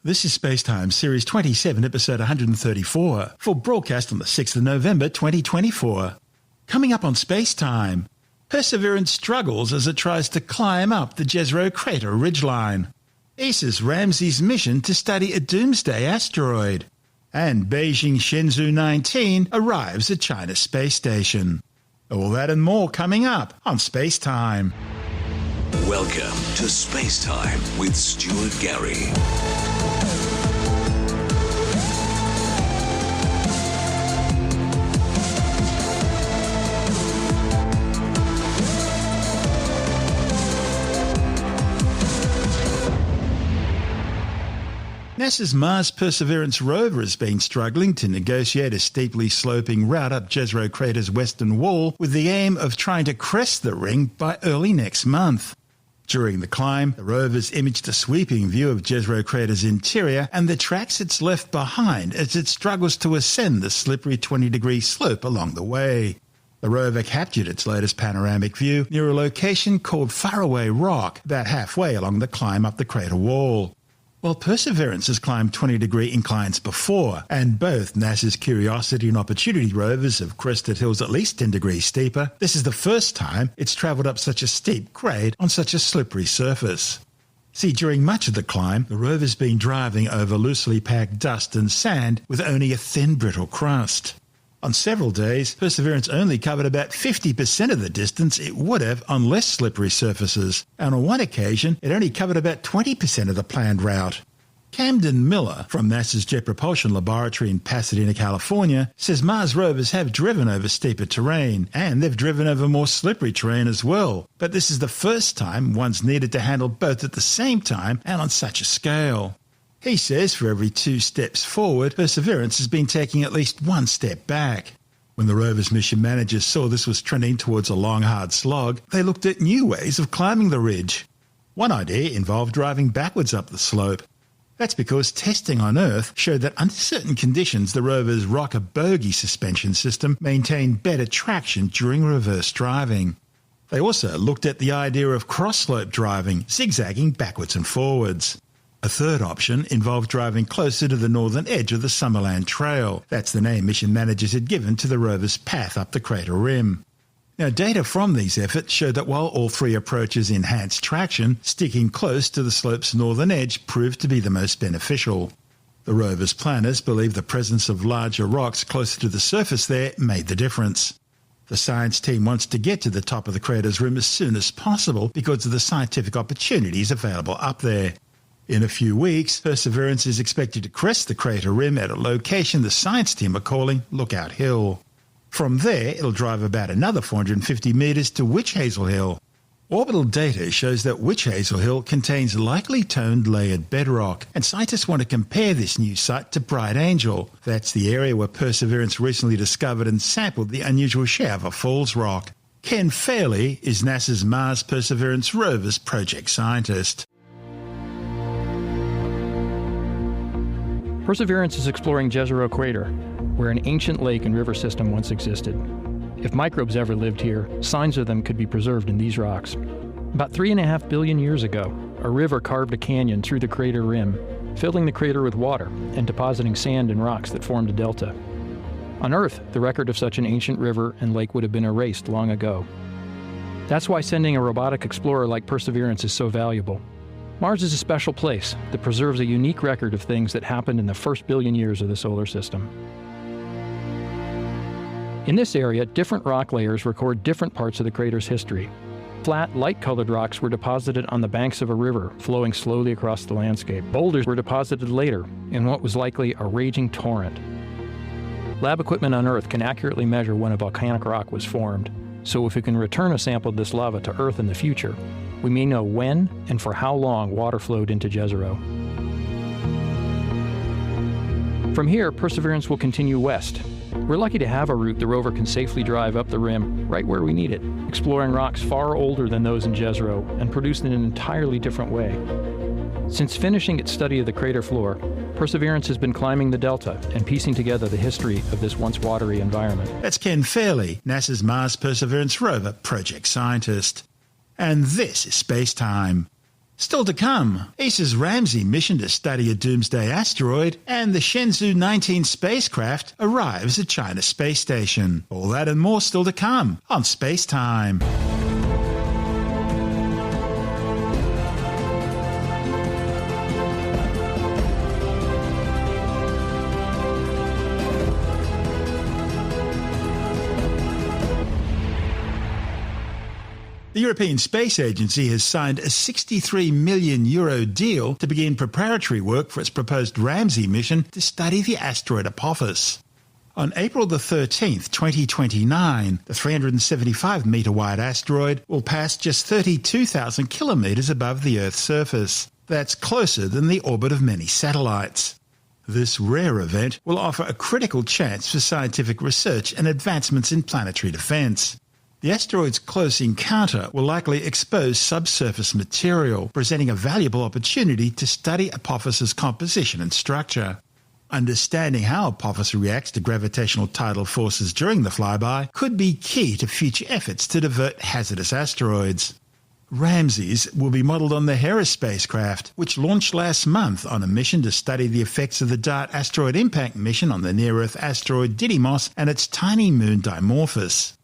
This is SpaceTime Series 27, Episode 134, for broadcast on the 6th of November 2024. Coming up on SpaceTime, Perseverance struggles as it tries to climb up the Jezero Crater ridgeline. ESA's Ramses mission to study a doomsday asteroid. And Beijing Shenzhou 19 arrives at China's space station. All that and more coming up on SpaceTime. Welcome to SpaceTime with Stuart Gary. NASA's Mars Perseverance Rover has been struggling to negotiate a steeply sloping route up Jezero Crater's western wall with the aim of trying to crest the ring by early next month. During the climb, the rover's imaged a sweeping view of Jezero Crater's interior and the tracks it's left behind as it struggles to ascend the slippery 20-degree slope along the way. The rover captured its latest panoramic view near a location called Faraway Rock, about halfway along the climb up the crater wall. Well, Perseverance has climbed 20-degree inclines before, and both NASA's Curiosity and Opportunity rovers have crested hills at least 10 degrees steeper. This is the first time it's travelled up such a steep grade on such a slippery surface. See, during much of the climb, the rover's been driving over loosely packed dust and sand with only a thin, brittle crust. On several days, Perseverance only covered about 50% of the distance it would have on less slippery surfaces, and on one occasion it only covered about 20% of the planned route. Camden Miller from NASA's Jet Propulsion Laboratory in Pasadena, California, says Mars rovers have driven over steeper terrain, and they've driven over more slippery terrain as well, but this is the first time one's needed to handle both at the same time and on such a scale. He says for every 2 steps forward, Perseverance has been taking at least 1 step back. When the rover's mission managers saw this was trending towards a long, hard slog, they looked at new ways of climbing the ridge. One idea involved driving backwards up the slope. That's because testing on Earth showed that under certain conditions the rover's rocker bogie suspension system maintained better traction during reverse driving. They also looked at the idea of cross-slope driving, zigzagging backwards and forwards. A third option involved driving closer to the northern edge of the Summerland Trail. That's the name mission managers had given to the rover's path up the crater rim. Now, data from these efforts showed that while all 3 approaches enhanced traction, sticking close to the slope's northern edge proved to be the most beneficial. The rover's planners believe the presence of larger rocks closer to the surface there made the difference. The science team wants to get to the top of the crater's rim as soon as possible because of the scientific opportunities available up there. In a few weeks, Perseverance is expected to crest the crater rim at a location the science team are calling Lookout Hill. From there, it'll drive about another 450 metres to Witch Hazel Hill. Orbital data shows that Witch Hazel Hill contains lightly toned layered bedrock, and scientists want to compare this new site to Bright Angel. That's the area where Perseverance recently discovered and sampled the unusual Shava Falls rock. Ken Fairley is NASA's Mars Perseverance Rover's project scientist. Perseverance is exploring Jezero Crater, where an ancient lake and river system once existed. If microbes ever lived here, signs of them could be preserved in these rocks. About 3.5 billion years ago, a river carved a canyon through the crater rim, filling the crater with water and depositing sand and rocks that formed a delta. On Earth, the record of such an ancient river and lake would have been erased long ago. That's why sending a robotic explorer like Perseverance is so valuable. Mars is a special place that preserves a unique record of things that happened in the first billion years of the solar system. In this area, different rock layers record different parts of the crater's history. Flat, light-colored rocks were deposited on the banks of a river flowing slowly across the landscape. Boulders were deposited later in what was likely a raging torrent. Lab equipment on Earth can accurately measure when a volcanic rock was formed, so if we can return a sample of this lava to Earth in the future, we may know when and for how long water flowed into Jezero. From here, Perseverance will continue west. We're lucky to have a route the rover can safely drive up the rim right where we need it, exploring rocks far older than those in Jezero and produced in an entirely different way. Since finishing its study of the crater floor, Perseverance has been climbing the delta and piecing together the history of this once watery environment. That's Ken Fairley, NASA's Mars Perseverance Rover project scientist. And this is SpaceTime. Still to come, ESA's Ramses mission to study a doomsday asteroid, and the Shenzhou 19 spacecraft arrives at China's space station. All that and more still to come on SpaceTime. The European Space Agency has signed a €63 million deal to begin preparatory work for its proposed Ramses mission to study the asteroid Apophis. On April the 13th, 2029, the 375-metre-wide asteroid will pass just 32,000 kilometres above the Earth's surface. That's closer than the orbit of many satellites. This rare event will offer a critical chance for scientific research and advancements in planetary defence. The asteroid's close encounter will likely expose subsurface material, presenting a valuable opportunity to study Apophis's composition and structure. Understanding how Apophis reacts to gravitational tidal forces during the flyby could be key to future efforts to divert hazardous asteroids. Ramses will be modelled on the HERA spacecraft, which launched last month on a mission to study the effects of the DART asteroid impact mission on the near-Earth asteroid Didymos and its tiny moon Dimorphos.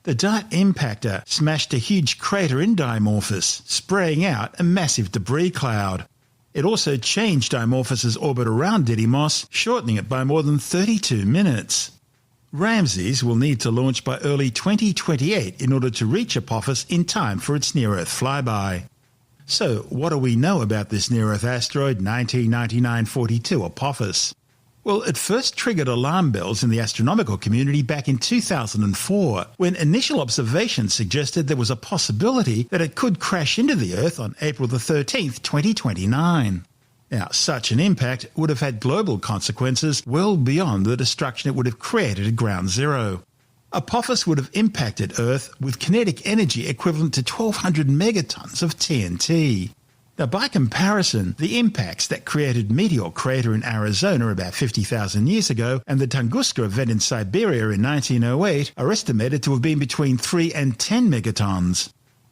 The DART impactor smashed a huge crater in Dimorphos, spraying out a massive debris cloud. It also changed Dimorphos's orbit around Didymos, shortening it by more than 32 minutes. Ramses will need to launch by early 2028 in order to reach Apophis in time for its near-Earth flyby. So, what do we know about this near-Earth asteroid 1999-42 Apophis? Well, it first triggered alarm bells in the astronomical community back in 2004, when initial observations suggested there was a possibility that it could crash into the Earth on April the 13th, 2029. Now, such an impact would have had global consequences well beyond the destruction it would have created at ground zero. Apophis would have impacted Earth with kinetic energy equivalent to 1,200 megatons of TNT. Now, by comparison, the impacts that created Meteor Crater in Arizona about 50,000 years ago and the Tunguska event in Siberia in 1908 are estimated to have been between 3 and 10 megatons.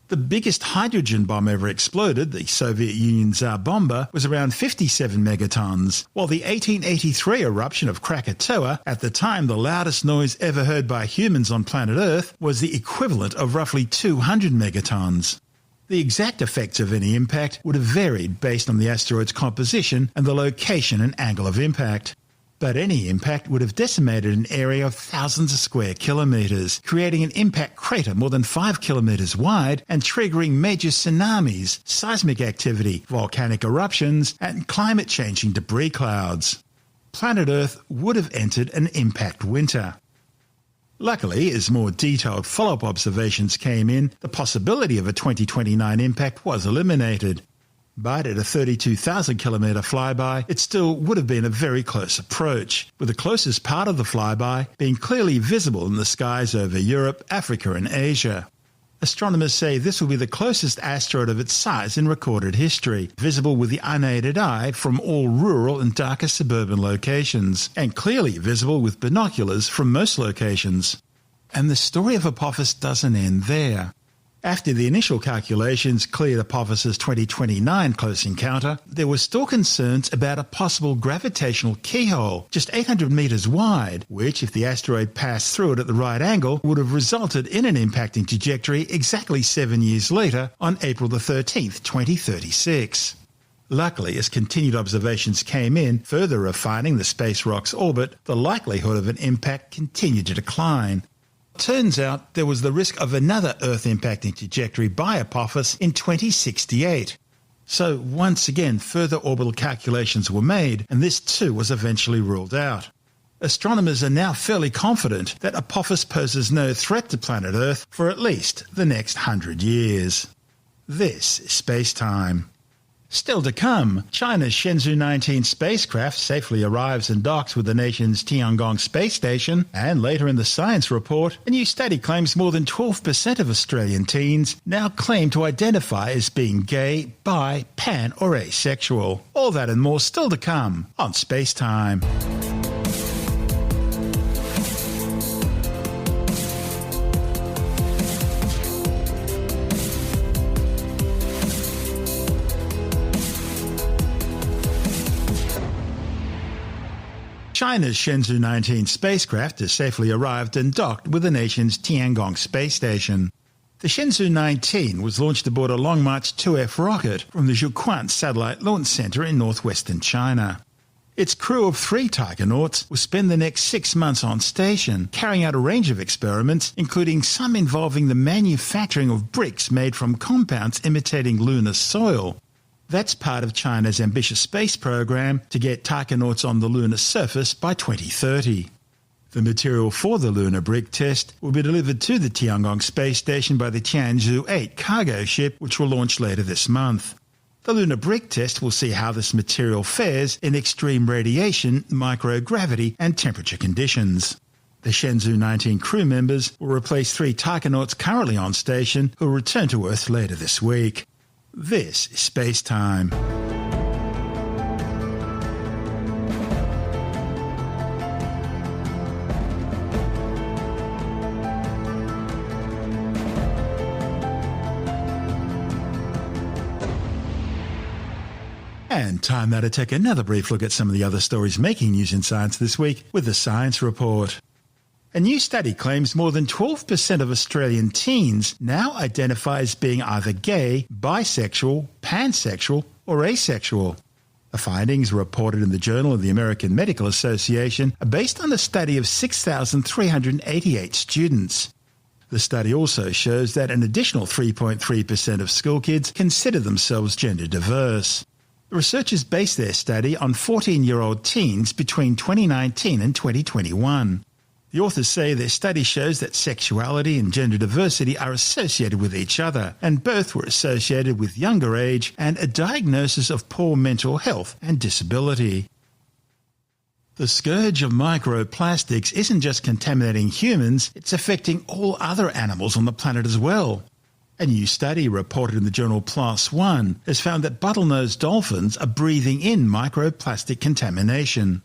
The biggest hydrogen bomb ever exploded, the Soviet Union's Tsar Bomba, was around 57 megatons, while the 1883 eruption of Krakatoa, at the time the loudest noise ever heard by humans on planet Earth, was the equivalent of roughly 200 megatons. The exact effects of any impact would have varied based on the asteroid's composition and the location and angle of impact. But any impact would have decimated an area of thousands of square kilometres, creating an impact crater more than 5 kilometres wide and triggering major tsunamis, seismic activity, volcanic eruptions, and climate-changing debris clouds. Planet Earth would have entered an impact winter. Luckily, as more detailed follow-up observations came in, the possibility of a 2029 impact was eliminated. But at a 32,000-kilometre flyby, it still would have been a very close approach, with the closest part of the flyby being clearly visible in the skies over Europe, Africa and Asia. Astronomers say this will be the closest asteroid of its size in recorded history, visible with the unaided eye from all rural and darker suburban locations, and clearly visible with binoculars from most locations. And the story of Apophis doesn't end there. After the initial calculations cleared Apophis's 2029 close encounter, there were still concerns about a possible gravitational keyhole, just 800 metres wide, which, if the asteroid passed through it at the right angle, would have resulted in an impacting trajectory exactly 7 years later on April the 13th, 2036. Luckily, as continued observations came in, further refining the space rock's orbit, the likelihood of an impact continued to decline. Turns out there was the risk of another Earth impacting trajectory by Apophis in 2068. So once again further orbital calculations were made, and this too was eventually ruled out. Astronomers are now fairly confident that Apophis poses no threat to planet Earth for at least the next 100 years. This is SpaceTime. Still to come, China's Shenzhou 19 spacecraft safely arrives and docks with the nation's Tiangong space station, and later in the science report, a new study claims more than 12% of Australian teens now claim to identify as being gay, bi, pan or asexual. All that and more still to come on SpaceTime. China's Shenzhou 19 spacecraft has safely arrived and docked with the nation's Tiangong space station. The Shenzhou 19 was launched aboard a Long March 2F rocket from the Jiuquan Satellite Launch Center in northwestern China. Its crew of 3 taikonauts will spend the next 6 months on station, carrying out a range of experiments, including some involving the manufacturing of bricks made from compounds imitating lunar soil. That's part of China's ambitious space program to get taikonauts on the lunar surface by 2030. The material for the lunar brick test will be delivered to the Tiangong space station by the Tianzhou 8 cargo ship, which will launch later this month. The lunar brick test will see how this material fares in extreme radiation, microgravity and temperature conditions. The Shenzhou 19 crew members will replace 3 taikonauts currently on station who will return to Earth later this week. This is SpaceTime. And time now to take another brief look at some of the other stories making news in science this week with the Science Report. A new study claims more than 12% of Australian teens now identify as being either gay, bisexual, pansexual or asexual. The findings reported in the Journal of the American Medical Association are based on a study of 6,388 students. The study also shows that an additional 3.3% of school kids consider themselves gender diverse. The researchers based their study on 14-year-old teens between 2019 and 2021. The authors say their study shows that sexuality and gender diversity are associated with each other, and both were associated with younger age and a diagnosis of poor mental health and disability. The scourge of microplastics isn't just contaminating humans, it's affecting all other animals on the planet as well. A new study reported in the journal PLOS ONE has found that bottlenose dolphins are breathing in microplastic contamination.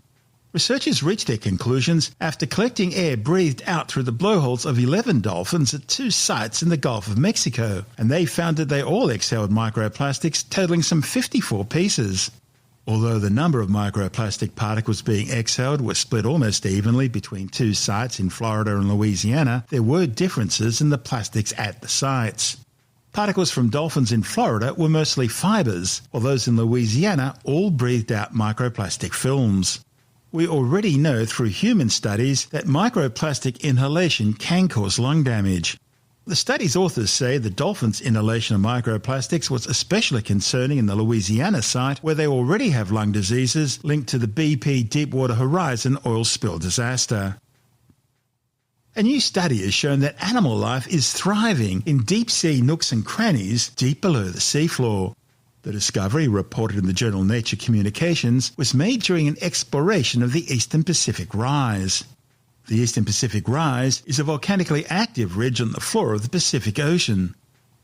Researchers reached their conclusions after collecting air breathed out through the blowholes of 11 dolphins at 2 sites in the Gulf of Mexico, and they found that they all exhaled microplastics totaling some 54 pieces. Although the number of microplastic particles being exhaled was split almost evenly between 2 sites in Florida and Louisiana, there were differences in the plastics at the sites. Particles from dolphins in Florida were mostly fibres, while those in Louisiana all breathed out microplastic films. We already know through human studies that microplastic inhalation can cause lung damage. The study's authors say the dolphins' inhalation of microplastics was especially concerning in the Louisiana site, where they already have lung diseases linked to the BP Deepwater Horizon oil spill disaster. A new study has shown that animal life is thriving in deep-sea nooks and crannies deep below the seafloor. The discovery, reported in the journal Nature Communications, was made during an exploration of the Eastern Pacific Rise. The Eastern Pacific Rise is a volcanically active ridge on the floor of the Pacific Ocean.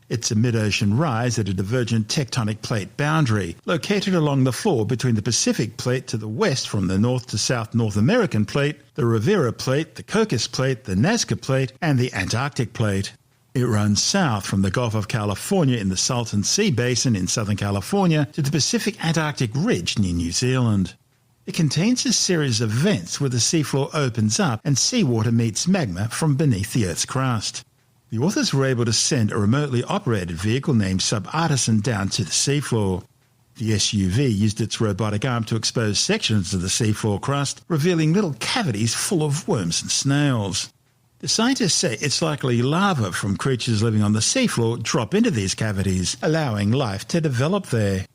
It's a mid-ocean rise at a divergent tectonic plate boundary, located along the floor between the Pacific Plate to the west from the north to south North American Plate, the Rivera Plate, the Cocos Plate, the Nazca Plate, and the Antarctic Plate. It runs south from the Gulf of California in the Salton Sea Basin in Southern California to the Pacific Antarctic Ridge near New Zealand. It contains a series of vents where the seafloor opens up and seawater meets magma from beneath the Earth's crust. The authors were able to send a remotely operated vehicle named Subartisan down to the seafloor. The SUV used its robotic arm to expose sections of the seafloor crust, revealing little cavities full of worms and snails. The scientists say it's likely lava from creatures living on the seafloor drop into these cavities, allowing life to develop there.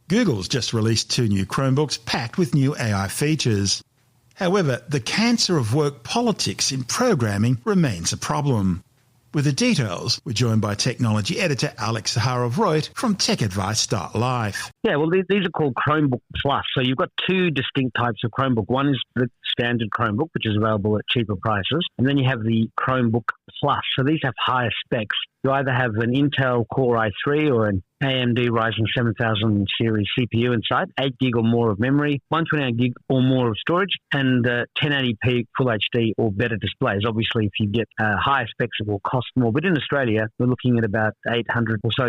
Google's just released 2 new Chromebooks packed with new AI features. However, the cancer of woke politics in programming remains a problem. With the details, we're joined by technology editor Alex Zaharov-Reutt from TechAdvice.life. Yeah, well, these are called Chromebook Plus. So you've got 2 distinct types of Chromebook. One is the standard Chromebook, which is available at cheaper prices. And then you have the Chromebook Plus. So these have higher specs. You either have an Intel Core i3 or an AMD Ryzen 7000 series CPU inside, 8 gig or more of memory, 128 gig or more of storage, and 1080p Full HD or better displays. Obviously, if you get higher specs, it will cost more. But in Australia, we're looking at about $800 or so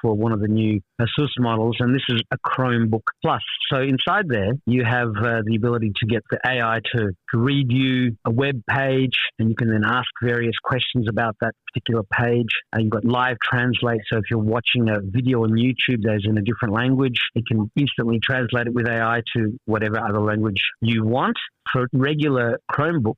for one of the new Asus models, and this is a Chromebook Plus. So inside there, you have the ability to get the AI to read you a web page, and you can then ask various questions about that particular page. You've got live translate, so if you're watching a video on YouTube that is in a different language, it can instantly translate it with AI to whatever other language you want. For regular Chromebooks,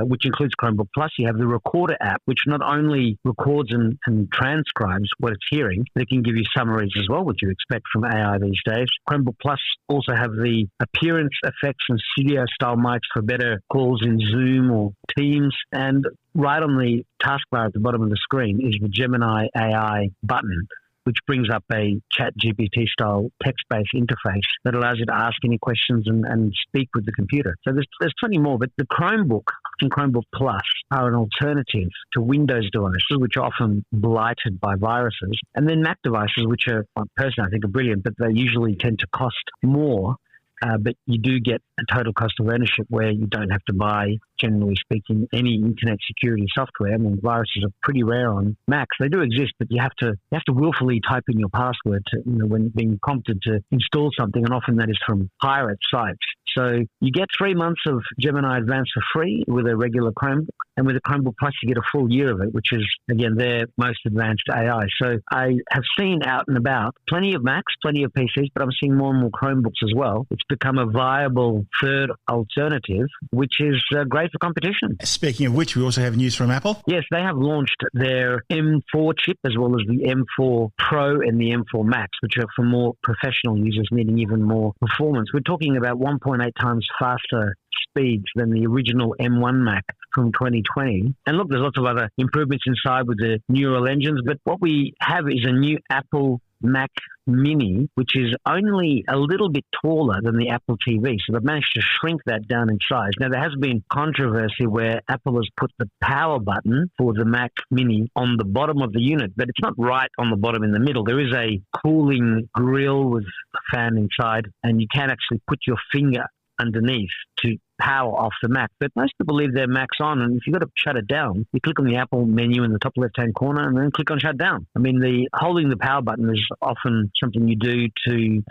which includes Chromebook Plus, you have the Recorder app, which not only records and transcribes what it's hearing, but it can give you summaries as well, which you expect from AI these days. Chromebook Plus also have the appearance effects and studio-style mics for better calls in Zoom or Teams. And right on the taskbar at the bottom of the screen is the Gemini AI button, which brings up a ChatGPT-style text-based interface that allows you to ask any questions and speak with the computer. So there's plenty more, but the Chromebook and Chromebook Plus are an alternative to Windows devices, which are often blighted by viruses, and then Mac devices, which are, personally, I think are brilliant, but they usually tend to cost more. But you do get a total cost of ownership where you don't have to buy, generally speaking, any internet security software. I mean, viruses are pretty rare on Macs. They do exist, but you have to willfully type in your password to, when being prompted to install something, and often that is from pirate sites. So you get 3 months of Gemini Advanced for free with a regular Chromebook, and with a Chromebook Plus you get a full year of it, which is, again, their most advanced AI. So I have seen out and about plenty of Macs, plenty of PCs, but I'm seeing more and more Chromebooks as well. It's become a viable third alternative, which is great for competition. Speaking of which, we also have news from Apple. Yes, they have launched their M4 chip as well as the M4 Pro and the M4 Max, which are for more professional users needing even more performance. We're talking about 1.8 times faster speeds than the original M1 Mac from 2020. And look, there's lots of other improvements inside with the neural engines, but what we have is a new Apple Mac Mini, which is only a little bit taller than the Apple TV. So they've managed to shrink that down in size. Now, there has been controversy where Apple has put the power button for the Mac Mini on the bottom of the unit, but it's not right on the bottom in the middle. There is a cooling grill with a fan inside, and you can actually put your finger underneath to power off the Mac. But most people leave their Macs on, and if you've got to shut it down, you click on the Apple menu in the top left-hand corner and then click on shut down. I mean, holding the power button is often something you do to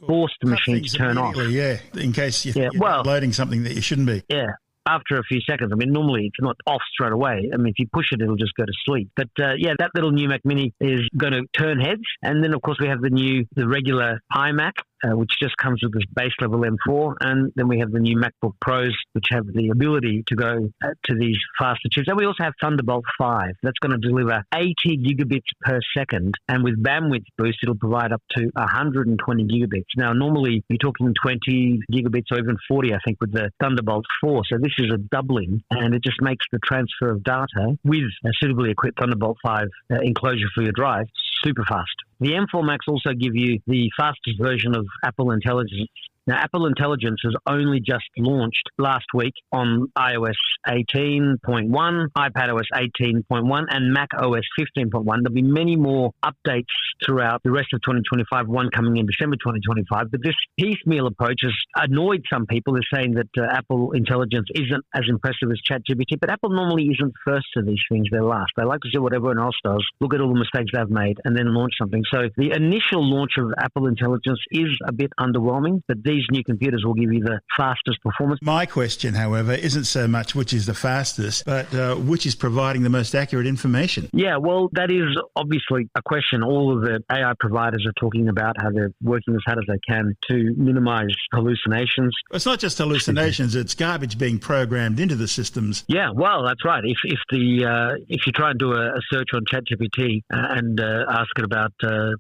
force the machine to turn off. Yeah, in case you're loading something that you shouldn't be. Yeah. After a few seconds. I mean, normally it's not off straight away. I mean, if you push it, it'll just go to sleep. But that little new Mac Mini is going to turn heads. And then, of course, we have the regular iMac, which just comes with this base level M4. And then we have the new MacBook Pros, which have the ability to go to these faster chips. And we also have Thunderbolt 5. That's going to deliver 80 gigabits per second. And with bandwidth boost, it'll provide up to 120 gigabits. Now, normally you're talking 20 gigabits or even 40, I think, with the Thunderbolt 4. So this is a doubling, and it just makes the transfer of data with a suitably equipped Thunderbolt 5 enclosure for your drive super fast. The M4 Max also give you the fastest version of Apple Intelligence. Now, Apple Intelligence has only just launched last week on iOS 18.1, iPadOS 18.1, and macOS 15.1. There'll be many more updates throughout the rest of 2025, one coming in December 2025. But this piecemeal approach has annoyed some people. They're saying that Apple Intelligence isn't as impressive as ChatGPT, but Apple normally isn't first to these things. They're last. They like to see what everyone else does, look at all the mistakes they've made, and then launch something. So the initial launch of Apple Intelligence is a bit underwhelming, but these new computers will give you the fastest performance. My question, however, isn't so much which is the fastest, but which is providing the most accurate information. Yeah, well, that is obviously a question all of the AI providers are talking about, how they're working as hard as they can to minimize hallucinations. It's not just hallucinations, it's garbage being programmed into the systems. Yeah, well, that's right. If you try and do a search on ChatGPT and ask it about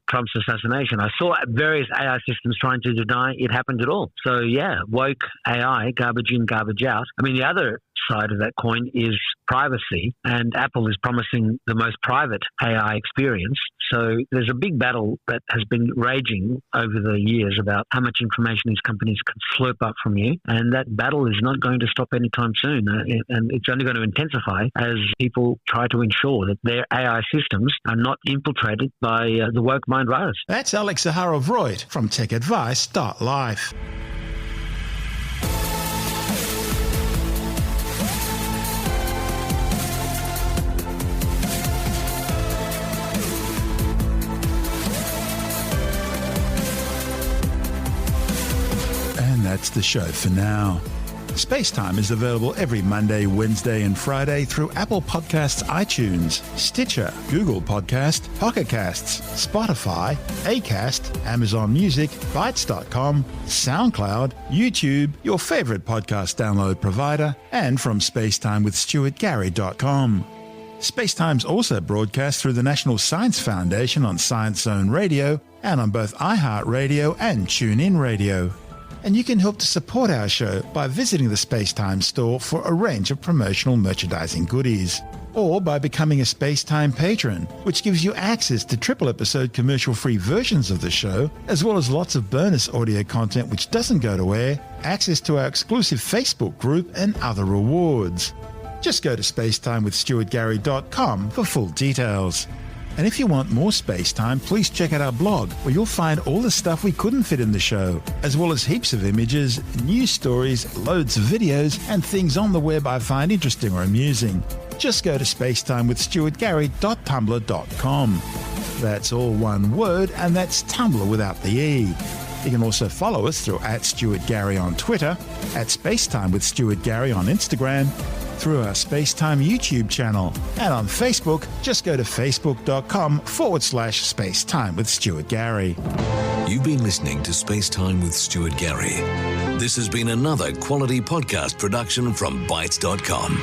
Trump's assassination, I saw various AI systems trying to deny it happened at all. So, yeah, woke AI, garbage in, garbage out. I mean, the other side of that coin is privacy, and Apple is promising the most private AI experience. So there's a big battle that has been raging over the years about how much information these companies can slurp up from you, and that battle is not going to stop anytime soon, and it's only going to intensify as people try to ensure that their AI systems are not infiltrated by the woke mind virus. That's Alex Zaharov-Reutt from TechAdvice.life. That's the show for now. SpaceTime is available every Monday, Wednesday and Friday through Apple Podcasts, iTunes, Stitcher, Google Podcast, Pocket Casts, Spotify, Acast, Amazon Music, Bytes.com, SoundCloud, YouTube, your favorite podcast download provider, and from spacetimewithstuartgary.com. SpaceTime's also broadcast through the National Science Foundation on Science Zone Radio and on both iHeartRadio and TuneIn Radio. And you can help to support our show by visiting the SpaceTime store for a range of promotional merchandising goodies, or by becoming a SpaceTime patron, which gives you access to triple-episode commercial-free versions of the show, as well as lots of bonus audio content which doesn't go to air, access to our exclusive Facebook group, and other rewards. Just go to spacetimewithstuartgary.com for full details. And if you want more SpaceTime, please check out our blog, where you'll find all the stuff we couldn't fit in the show, as well as heaps of images, news stories, loads of videos, and things on the web I find interesting or amusing. Just go to spacetimewithstuartgary.tumblr.com. That's all one word, and that's Tumblr without the E. You can also follow us through @StuartGary on Twitter, @SpaceTimeWithStuartGary on Instagram, through our SpaceTime YouTube channel, and on Facebook, just go to facebook.com/SpaceTime with Stuart Gary. You've been listening to SpaceTime with Stuart Gary. This has been another quality podcast production from Bytes.com.